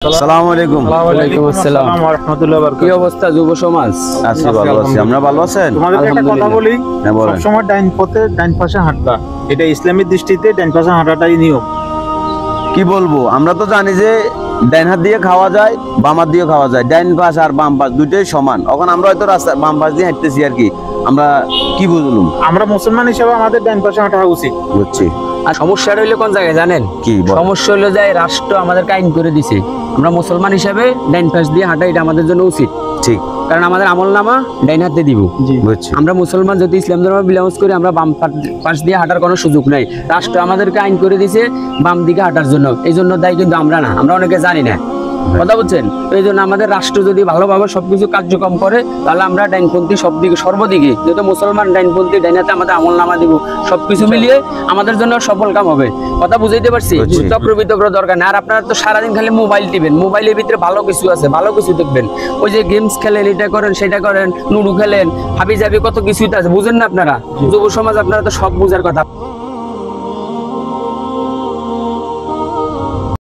আসসালামু আলাইকুম। ওয়ালাইকুম আসসালাম ওয়া রাহমাতুল্লাহি ওয়া বারাকাতুহু। কি অবস্থা যুব সমাজ? আছি ভালো আছি। আমরা ভালো আছেন? তোমাদের একটা কথা বলি, হ্যাঁ, বলেন। সবসময় ডাইন পথে ডাইন পাশে হাঁটবা। এটা ইসলামের দৃষ্টিতে ডাইন পাশে হাঁটাটাই নিয়ম। কি বলবো, আমরা তো জানি যে ডাইন হাত দিয়ে খাওয়া যায়, বাম হাত দিয়ে খাওয়া যায়। ডাইন পাশ আর বাম পাশ দুইটাই সমান। এখন আমরা হয়তো রাস্তা বাম পাশ দিয়ে হাঁটতেছি আর কি। আমরা কি বুঝলাম? আমরা মুসলমান হিসেবে আমাদের ডাইন পাশে হাঁটা উচিত। বুঝছি। আর সমস্যাটা হইলো কোন জায়গায় জানেন? কি বল? সমস্যা হলো যে রাষ্ট্র আমাদেরকে আইন করে দিছে, আমরা মুসলমান হিসেবে ডাইন পাশ দিয়ে হাঁটা এটা আমাদের জন্য উচিত। ঠিক। কারণ আমাদের আমলনামা ডাইন হাতে দিব। বুঝছি। আমরা মুসলমান যদি ইসলাম ধর্ম বিলংস করি, আমরা বাম পাশ দিয়ে হাঁটার কোনো সুযোগ নাই। রাষ্ট্র আমাদেরকে আইন করে দিছে বাম দিকে হাঁটার জন্য। এই জন্য দায়ী কিন্তু আমরা না, আমরা অনেকে জানি না। কথা বুঝছেন? এই জন্য আমাদের রাষ্ট্র যদি ভালোভাবে সবকিছু কার্যক্রম করে, তাহলে আমরা ডাইনপন্থী সবদিকে সর্বদিকে, যেহেতু মুসলমান ডাইনপন্থী, ডাইনাতে আমাদের আমলনামা দিব, সবকিছু মিলিয়ে আমাদের জন্য সফল কাম হবে। কথা বুঝাইতে পারছি? চক্র বিতক্র দরকার না। আর আপনারা তো সারাদিন খালি মোবাইল টিপেন, মোবাইলের ভিতরে ভালো কিছু আছে, ভালো কিছু দেখবেন। ওই যে গেমস খেলেন, এটা করেন সেটা করেন, লুডু খেলেন, হাবি জাবি কত কিছুই আছে, বুঝেন না আপনারা? যুব সমাজ আপনারা তো সব বুঝার কথা।